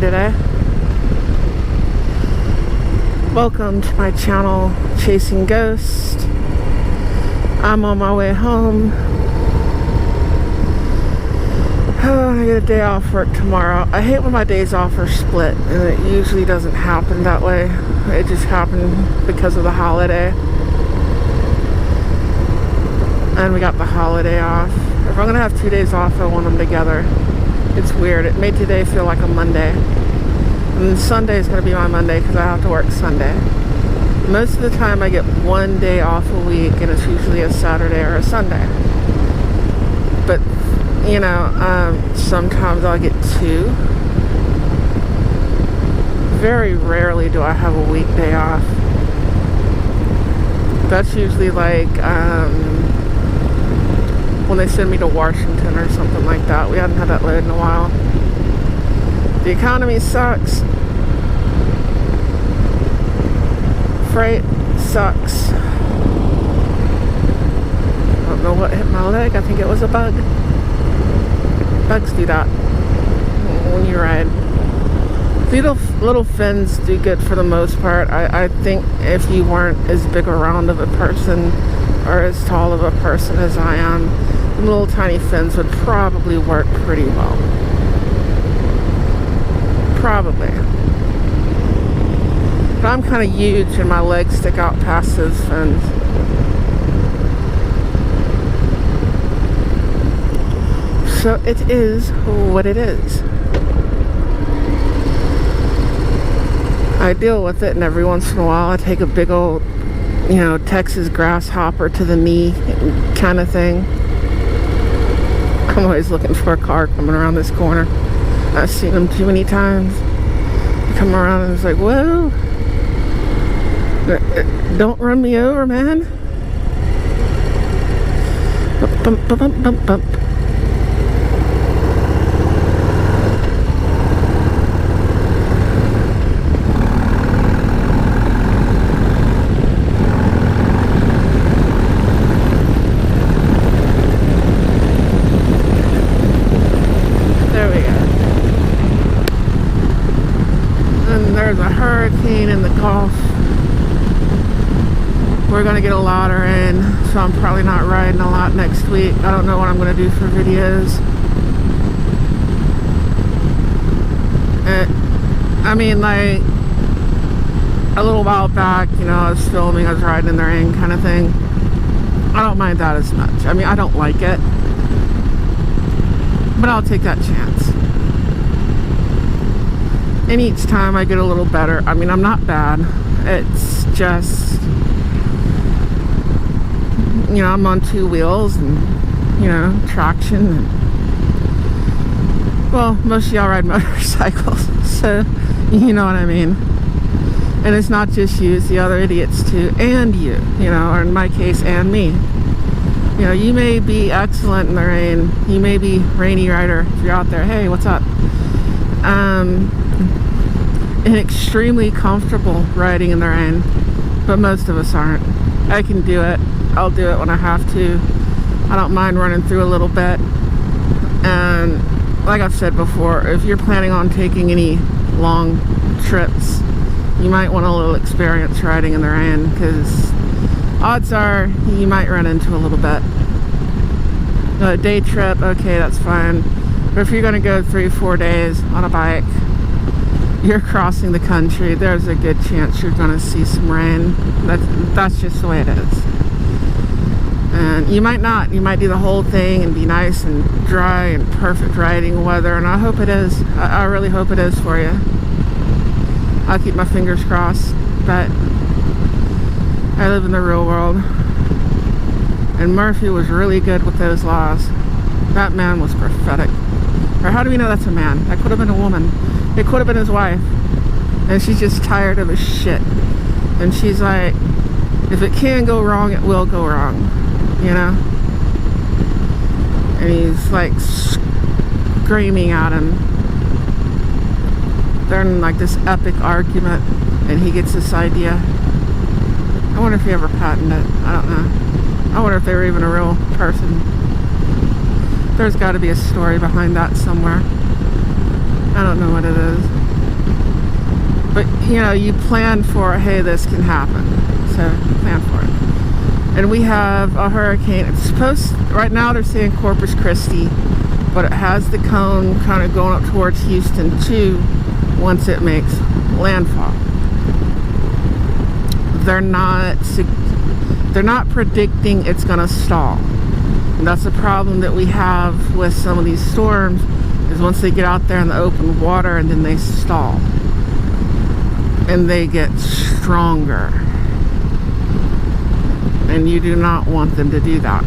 Today. Welcome to my channel, Chasing Ghosts. I'm on my way home. Oh, I get a day off work tomorrow. I hate when my days off are split, and it usually doesn't happen that way. It just happened because of the holiday. And we got the holiday off. If I'm gonna have 2 days off, I want them together. It's weird. It made today feel like a Monday. And Sunday is going to be my Monday because I have to work Sunday. Most of the time I get 1 day off a week, and it's usually a Saturday or a Sunday. But, you know, sometimes I'll get 2. Very rarely do I have a weekday off. That's usually like when they send me to Washington or something like that. We haven't had that load in a while. The economy sucks. Freight sucks. I don't know what hit my leg. I think it was a bug. Bugs do that when you ride. Little fins do good for the most part. I think if you weren't as big around of a person or as tall of a person as I am, the little tiny fins would probably work pretty well. Probably. But I'm kind of huge and my legs stick out past those fins. So it is what it is. I deal with it, and every once in a while I take a big old, you know, Texas grasshopper to the knee kind of thing. I'm always looking for a car coming around this corner. I've seen them too many times. You come around and it's like, whoa, don't run me over, man. Bump, bump, bump, bump, bump, bump. There's a hurricane in the Gulf. We're gonna get a lot of rain. so I'm probably not riding a lot next week. I don't know what I'm going to do for videos. I mean, like, a little while back, you know, I was filming, I was riding in the rain kind of thing. I don't mind that as much. I mean, I don't like it, but I'll take that chance. And each time I get a little better. I mean, I'm not bad. It's just, you know, I'm on 2 wheels and, you know, traction. And, well, most of y'all ride motorcycles, so you know what I mean. And it's not just you, it's the other idiots too, and you know, or in my case, and me. You know, you may be excellent in the rain. You may be rainy rider if you're out there. Hey, what's up? And extremely comfortable riding in the rain, but most of us aren't. I can do it. I'll do it when I have to. I don't mind running through a little bit. And like I've said before, if you're planning on taking any long trips, you might want a little experience riding in the rain, because odds are you might run into a little bit. A day trip, okay, that's fine. But if you're going to go 3-4 days on a bike, you're crossing the country, there's a good chance you're going to see some rain. That's just the way it is. And you might not. You might do the whole thing and be nice and dry and perfect riding weather, and I hope it is. I really hope it is for you. I'll keep my fingers crossed, but I live in the real world. And Murphy was really good with those laws. That man was prophetic. Or how do we know that's a man? That could have been a woman. It could have been his wife. And she's just tired of his shit. And she's like, if it can go wrong, it will go wrong. You know? And he's like screaming at him. They're in like this epic argument, and he gets this idea. I wonder if he ever patented it. I don't know. I wonder if they were even a real person. There's got to be a story behind that somewhere. I don't know what it is. But, you know, you plan for, hey, this can happen. So, plan for it. And we have a hurricane. It's supposed, right now they're saying Corpus Christi, but it has the cone kind of going up towards Houston too once it makes landfall. They're not predicting it's going to stall. And that's the problem that we have with some of these storms, is once they get out there in the open water and then they stall. And they get stronger. And you do not want them to do that.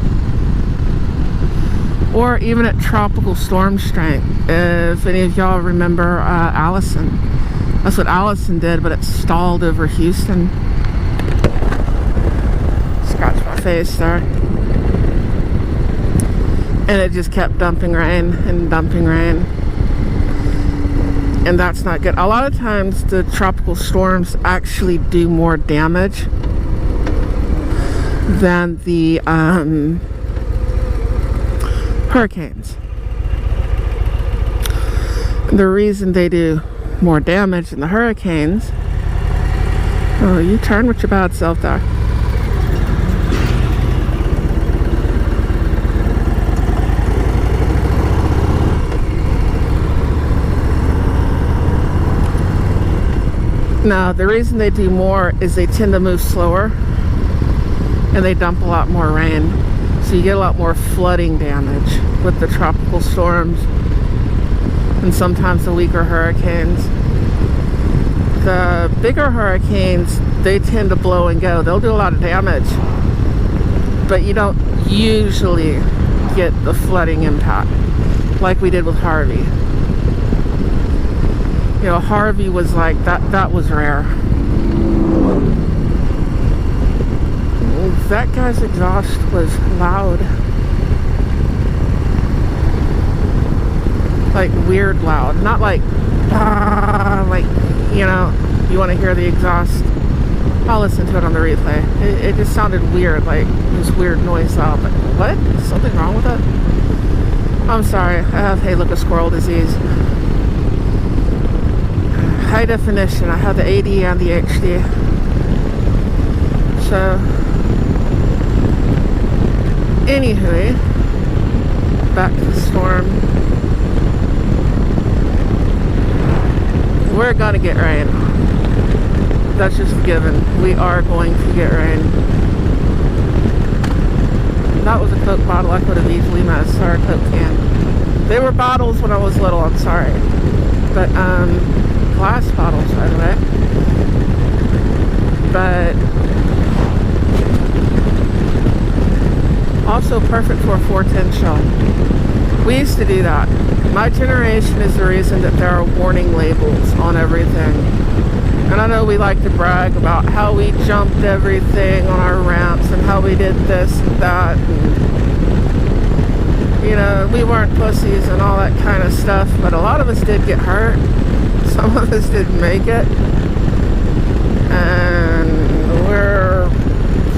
Or even at tropical storm strength. If any of y'all remember Allison. That's what Allison did, but it stalled over Houston. Scratch my face there. And it just kept dumping rain and dumping rain. And that's not good. A lot of times the tropical storms actually do more damage than the hurricanes. The reason they do more damage than the hurricanes... Oh, you turn with your bad self there. No, the reason they do more is they tend to move slower and they dump a lot more rain. So you get a lot more flooding damage with the tropical storms and sometimes the weaker hurricanes. The bigger hurricanes, they tend to blow and go. They'll do a lot of damage, but you don't usually get the flooding impact like we did with Harvey. You know, Harvey was like, that was rare. That guy's exhaust was loud. Like weird loud. Not like, like, you know, you want to hear the exhaust. I'll listen to it on the replay. It just sounded weird, like this weird noise loud. But what? Is something wrong with it? I'm sorry, I have hey look a squirrel disease. High definition. I have the AD and the HD. So Anywho, back to the storm. We're gonna get rain. That's just a given. We are going to get rain. That was a Coke bottle. I could have easily messed. Sorry, Coke can. They were bottles when I was little. I'm sorry. But, glass bottles, by the way. But also perfect for a 410 shell. We used to do that. My generation is the reason that there are warning labels on everything. And I know we like to brag about how we jumped everything on our ramps and how we did this and that. And, you know, we weren't pussies and all that kind of stuff. But a lot of us did get hurt. Some of us didn't make it. And we're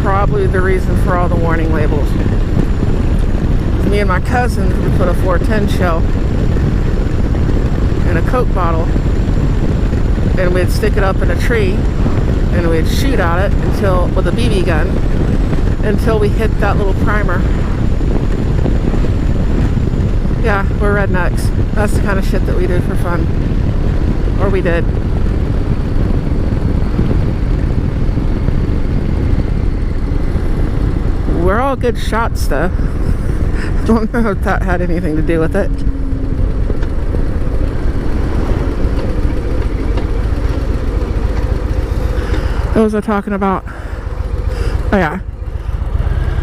probably the reason for all the warning labels. Me and my cousins would put a 410 shell in a Coke bottle and we'd stick it up in a tree and we'd shoot at it until with a BB gun until we hit that little primer. Yeah, we're rednecks. That's the kind of shit that we did for fun. Or we did. We're all good shots though. Don't know if that had anything to do with it. What was I talking about? Oh yeah.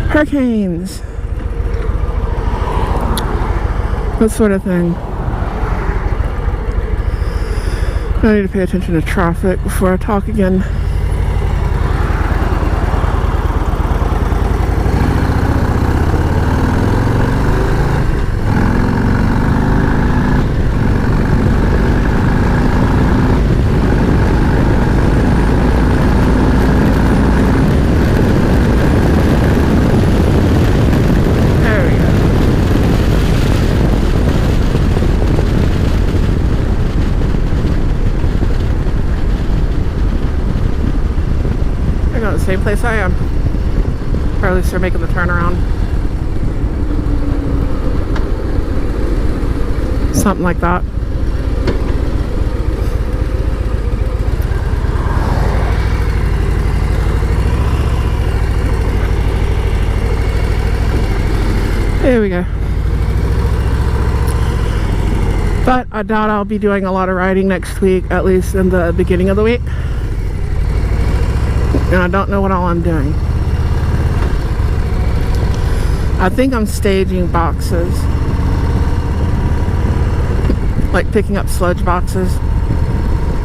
Hurricanes. That sort of thing. I need to pay attention to traffic before I talk again. Same place I am. Or at least they're making the turnaround. Something like that. There we go. But I doubt I'll be doing a lot of riding next week, at least in the beginning of the week. And I don't know what all I'm doing. I think I'm staging boxes. Like picking up sludge boxes.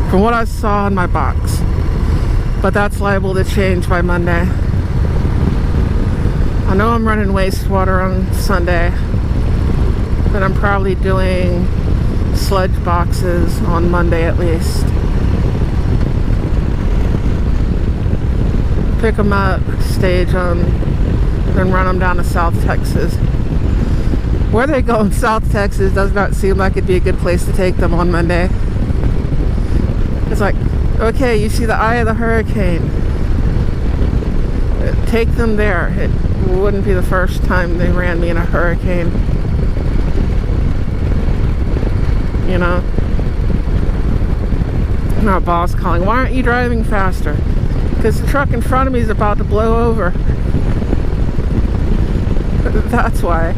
From what I saw in my box. But that's liable to change by Monday. I know I'm running wastewater on Sunday. But I'm probably doing sludge boxes on Monday at least. Pick them up, stage them, then run them down to South Texas. Where they go in South Texas does not seem like it'd be a good place to take them on Monday. It's like, okay, you see the eye of the hurricane. Take them there. It wouldn't be the first time they ran me in a hurricane. You know? My boss calling, why aren't you driving faster? Because the truck in front of me is about to blow over. That's why.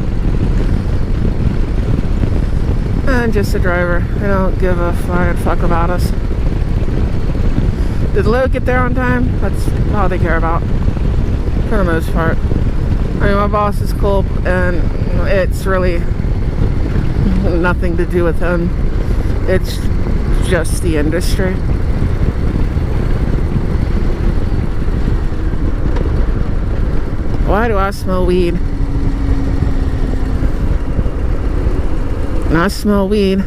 I'm just a driver. I don't give a flying fuck about us. Did the load get there on time? That's all they care about. For the most part. I mean, my boss is cool, and it's really nothing to do with him. It's just the industry. Why do I smell weed? And I smell weed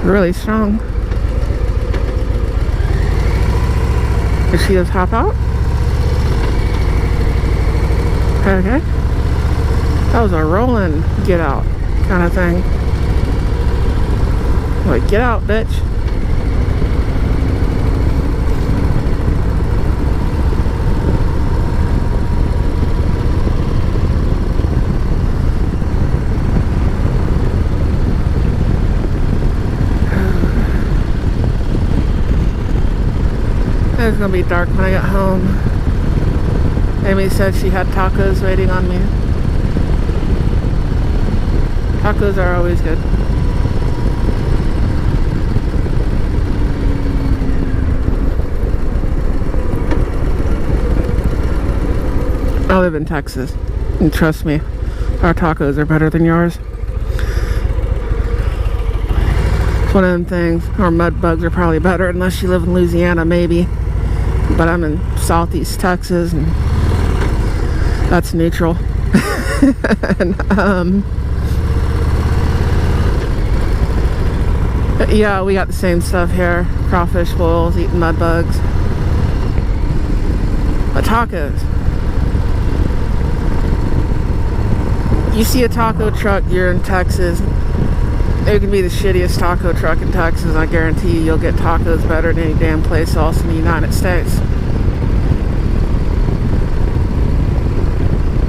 really strong. Did she just hop out? Okay. That was a rolling get out kind of thing. Like, get out, bitch. gonna be dark when I get home. Amy said she had tacos waiting on me. Tacos are always good. I live in Texas, and trust me, our tacos are better than yours. It's one of them things. Our mud bugs are probably better unless you live in Louisiana, maybe. But I'm in southeast Texas, and that's neutral. And, yeah, we got the same stuff here. Crawfish bowls, eating mud bugs. But tacos. You see a taco truck, you're in Texas. It can be the shittiest taco truck in Texas. I guarantee you'll get tacos better than any damn place else in the United States.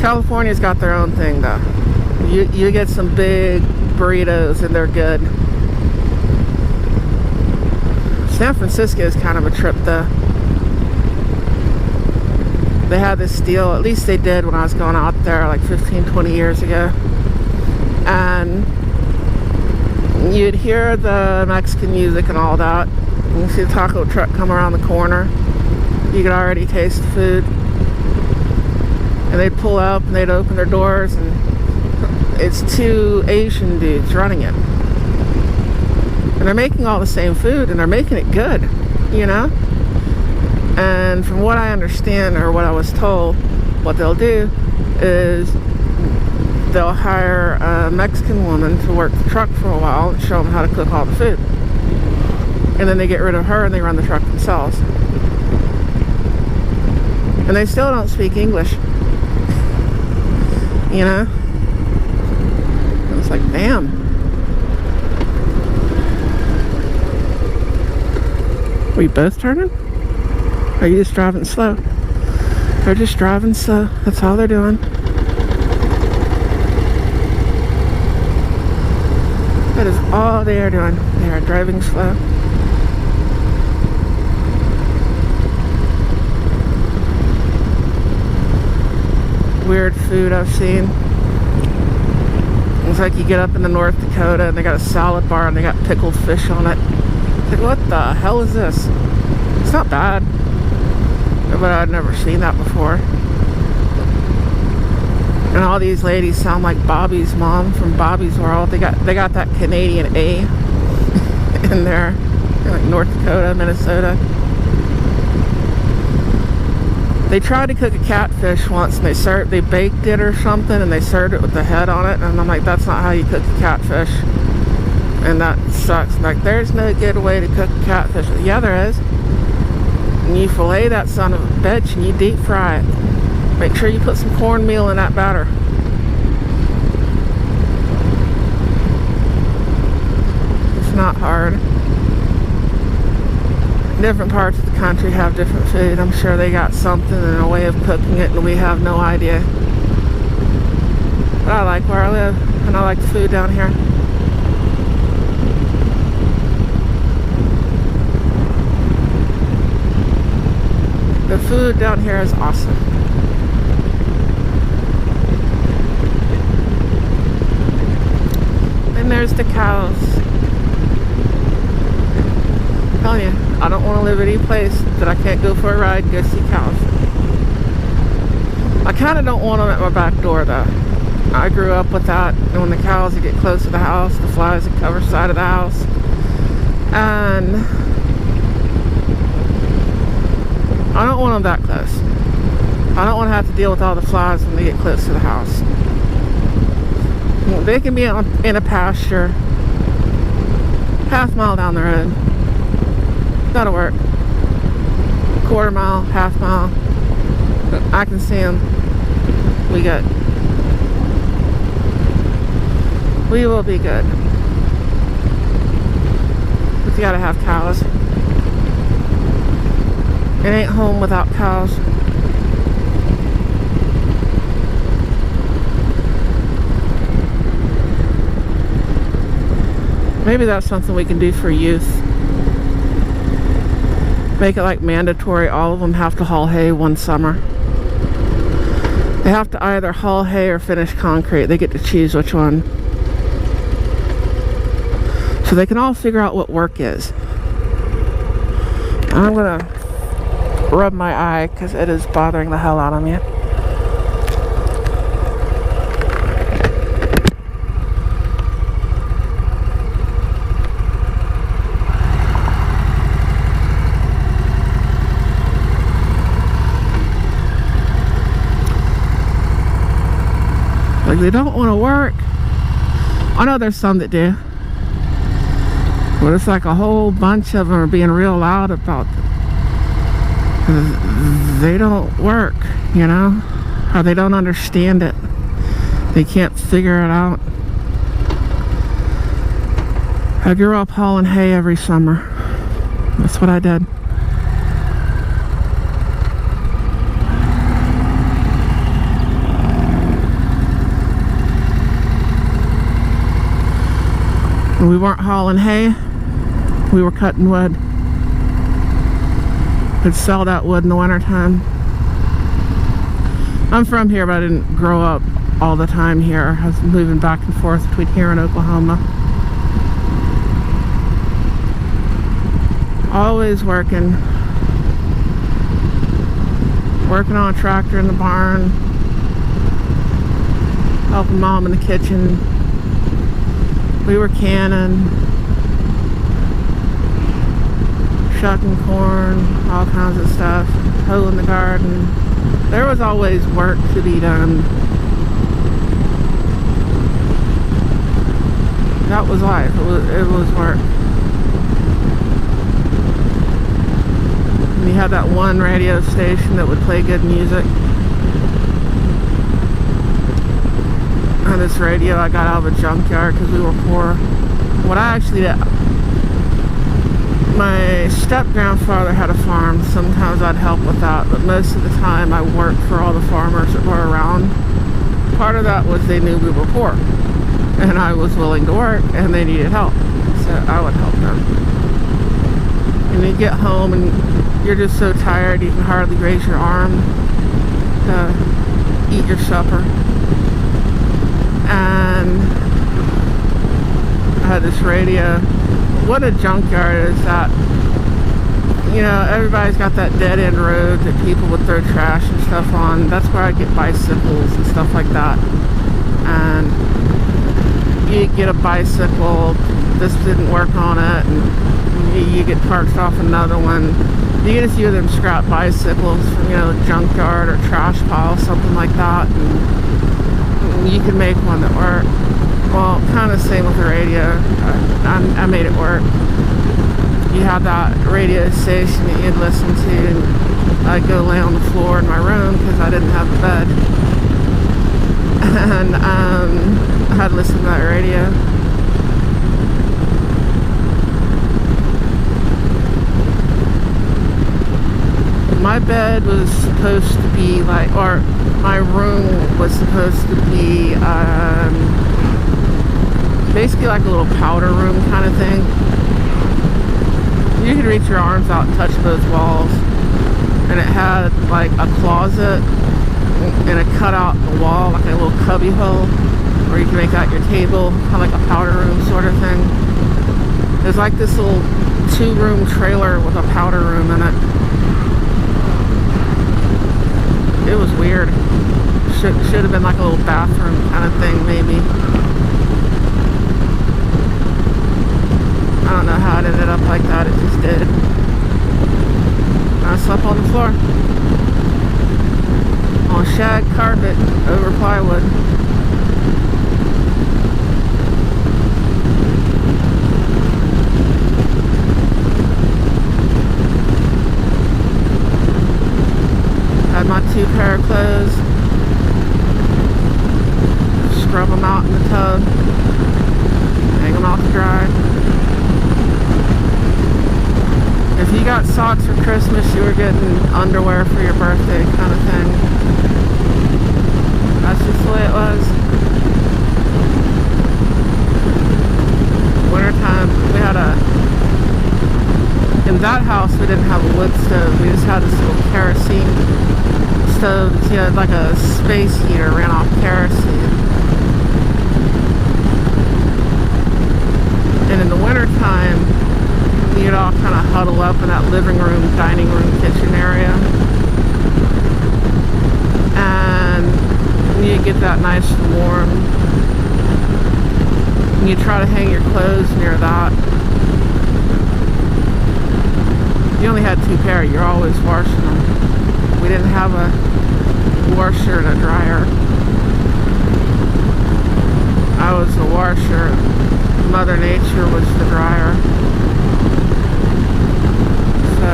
California's got their own thing though. You get some big burritos and they're good. San Francisco is kind of a trip though. They had this deal, at least they did when I was going out there like 15, 20 years ago. And you'd hear the Mexican music and all that. You see the taco truck come around the corner. You could already taste the food. And they'd pull up and they'd open their doors and it's two Asian dudes running it. And they're making all the same food and they're making it good, you know? And from what I understand, or what I was told, what they'll do is they'll hire a Mexican woman to work the truck for a while and show them how to cook all the food. And then they get rid of her and they run the truck themselves. And they still don't speak English. You know? I was like, damn. Are you both turning? Are you just driving slow? They're just driving slow. That's all they're doing. That is all they are doing. They are driving slow. Weird food I've seen. It's like you get up in the North Dakota and they got a salad bar and they got pickled fish on it. It's like, what the hell is this? It's not bad. But I'd never seen that before. And all these ladies sound like Bobby's mom from Bobby's World. They got that Canadian A in there, like North Dakota, Minnesota. They tried to cook a catfish once and they baked it or something and they served it with the head on it, and I'm like, that's not how you cook a catfish. And that sucks. I'm like, there's no good way to cook a catfish. Yeah, there is. And you fillet that son of a bitch and you deep fry it. Make sure you put some cornmeal in that batter. It's not hard. Different parts of the country have different food. I'm sure they got something and a way of cooking it and we have no idea. But I like where I live and I like the food down here. The food down here is awesome. And there's the cows. I'm telling you, I don't want to live any place that I can't go for a ride and go see cows. I kind of don't want them at my back door though. I grew up with that, and when the cows would get close to the house, the flies would cover the side of the house. And I don't want them that close. I don't want to have to deal with all the flies when they get close to the house. They can be in a pasture half mile down the road. That'll work. Quarter mile, half mile. I can see them. We good. We will be good. But you gotta have cows. It ain't home without cows. Maybe that's something we can do for youth. Make it like mandatory. All of them have to haul hay one summer. They have to either haul hay or finish concrete. They get to choose which one. So they can all figure out what work is. I'm gonna rub my eye because it is bothering the hell out of me. Like they don't want to work. I know there's some that do. But it's like a whole bunch of them are being real loud about it. They don't work, you know? Or they don't understand it. They can't figure it out. I grew up hauling hay every summer. That's what I did. When we weren't hauling hay, we were cutting wood. We'd sell that wood in the wintertime. I'm from here, but I didn't grow up all the time here. I was moving back and forth between here and Oklahoma. Always working. Working on a tractor in the barn. Helping Mom in the kitchen. We were canning. Shucking corn, all kinds of stuff, hoeing the garden. There was always work to be done. That was life. It was work. And you had that one radio station that would play good music. And this radio I got out of a junkyard because we were poor. What I actually did, my step-grandfather had a farm. Sometimes I'd help with that, but most of the time I worked for all the farmers that were around. Part of that was they knew we were poor, and I was willing to work, and they needed help, so I would help them. And you get home, and you're just so tired you can hardly raise your arm to eat your supper. And I had this radio. What a junkyard is that. You know, everybody's got that dead-end road that people would throw trash and stuff on. That's where I get bicycles and stuff like that. And you get a bicycle, this didn't work on it, and you get parked off another one. You get a few of them scrap bicycles from, you know, a junkyard or trash pile, something like that, and you can make one that works. Well, kind of same with the radio. I made it work. You had that radio station that you'd listen to, and I'd go lay on the floor in my room because I didn't have a bed. And I had to listen to that radio. My bed was supposed to be like, or my room was supposed to be basically like a little powder room kind of thing. You could reach your arms out and touch both walls, and it had like a closet and a cutout in the wall, like a little cubby hole where you can make out your table, kind of like a powder room sort of thing. There's like this little 2-room trailer with a powder room in it. It was weird. Should have been like a little bathroom kind of thing, maybe. I don't know how it ended up like that, it just did. I slept on the floor. On shag carpet over plywood. Had my 2 pair of clothes. Scrub them out in the tub. Hang them out to dry. If you got socks for Christmas, you were getting underwear for your birthday kind of thing. That's just the way it was. Wintertime, we had in that house we didn't have a wood just had this little kerosene stove. He had like a space heater, ran off kerosene. And in the wintertime, you'd all kind of huddle up in that living room, dining room, kitchen area. And you get that nice and warm. And you try to hang your clothes near that. You only had 2 pair, you're always washing them. We didn't have a washer and a dryer. I was the washer. Mother Nature was the dryer. So,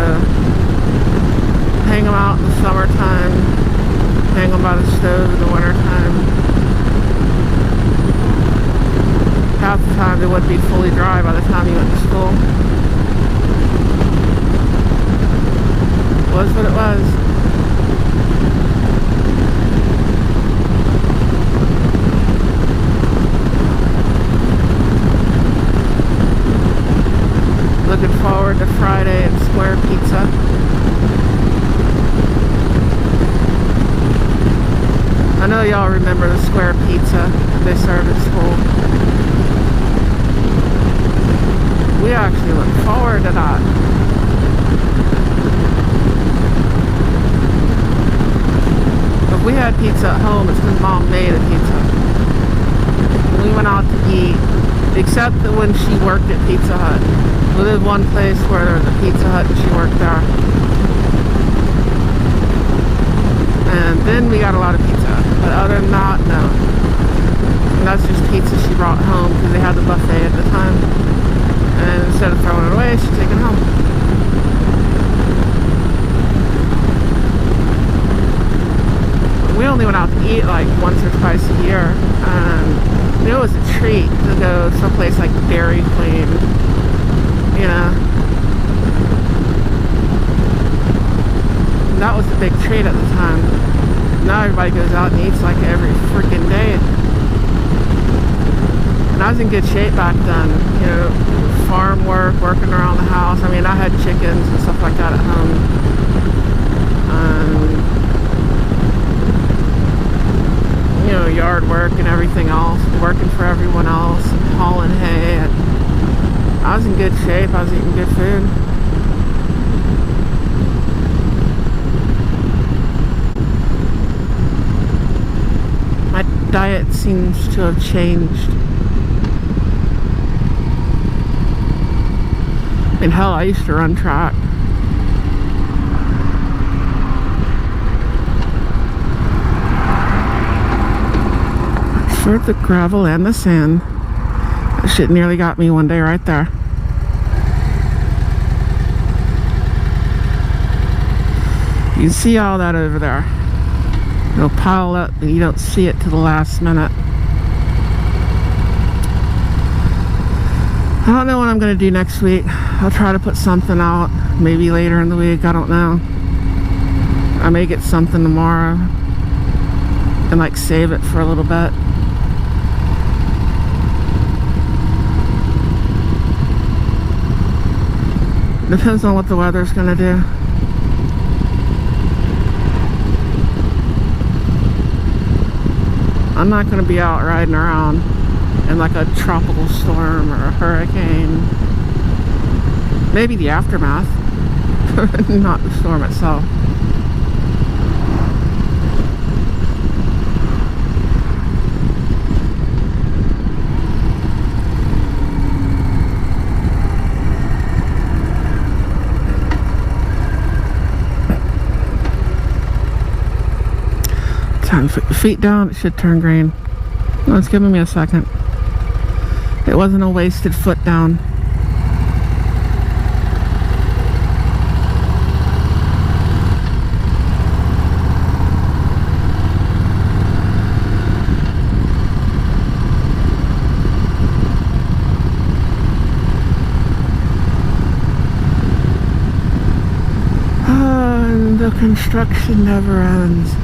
hang them out in the summertime, hang them by the stove in the wintertime. Half the time they wouldn't be fully dry by the time you went to school. It was what it was. Looking forward to Friday at Square Pizza. I know y'all remember the Square Pizza they served at school. We actually look forward to that. If we had pizza at home, it's because Mom made a pizza. We went out to eat, except that when she worked at Pizza Hut. We lived one place where there was a Pizza Hut and she worked there. And then we got a lot of pizza. But other than that, no. And that's just pizza she brought home because they had the buffet at the time. And instead of throwing it away, she'd take it home. We only went out to eat like once or twice a year. And it was a treat to go someplace like Dairy Queen. You know, that was a big treat at the time. Now everybody goes out and eats like every freaking day. And I was in good shape back then. You know, farm work, working around the house. I mean, I had chickens and stuff like that at home. You know, yard work and everything else. Working for everyone else and hauling hay. And I was in good shape. I was eating good food. My diet seems to have changed. I mean, hell, I used to run track. For the gravel and the sand. That shit nearly got me one day right there. You can see all that over there. It'll pile up, but you don't see it till the last minute. I don't know what I'm going to do next week. I'll try to put something out. Maybe later in the week. I don't know. I may get something tomorrow. And like save it for a little bit. Depends on what the weather's going to do. I'm not going to be out riding around in like a tropical storm or a hurricane. Maybe the aftermath, not the storm itself. Time to put your feet down. It should turn green. Oh, it's giving me a second. It wasn't a wasted foot down. And the construction never ends.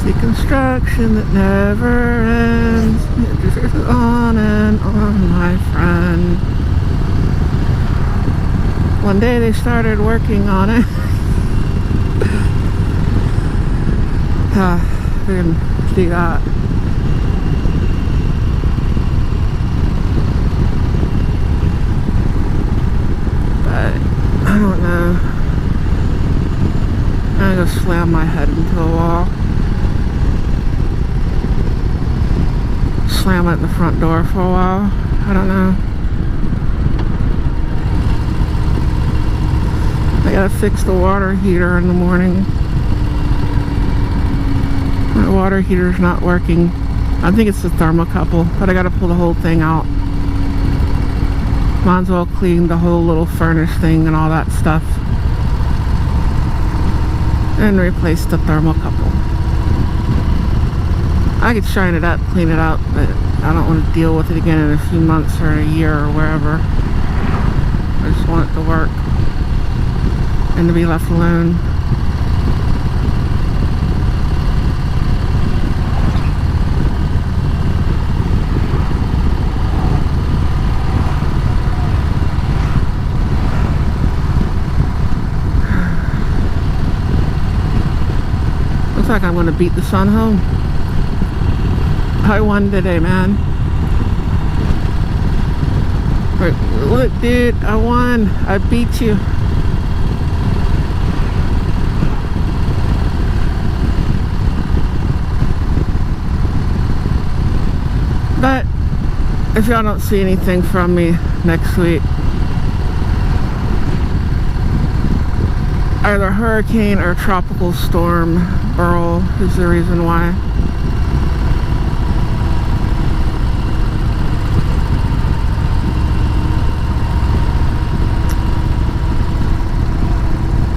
The construction that never ends. It goes on and on, my friend. One day they started working on it. We can see that. But I don't know. I'm gonna slam my head into the wall. Slam it in the front door for a while. I don't know. I gotta fix the water heater in the morning. My water heater's not working. I think it's the thermocouple, but I gotta pull the whole thing out. Might as well clean the whole little furnace thing and all that stuff. And replace the thermocouple. I could shine it up, clean it out, but I don't want to deal with it again in a few months or a year or wherever. I just want it to work and to be left alone. Looks like I'm going to beat the sun home. I won today, man. Look, dude, I won. I beat you. But if y'all don't see anything from me next week, either hurricane or tropical storm Burl is the reason why.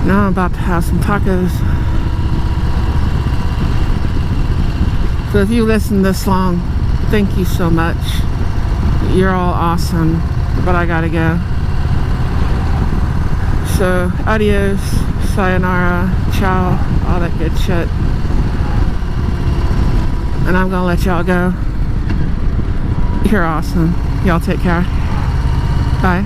Now I'm about to have some tacos. So if you listen this long, thank you so much. You're all awesome, but I gotta go. So adios, sayonara, ciao, all that good shit. And I'm gonna let y'all go. You're awesome. Y'all take care. Bye.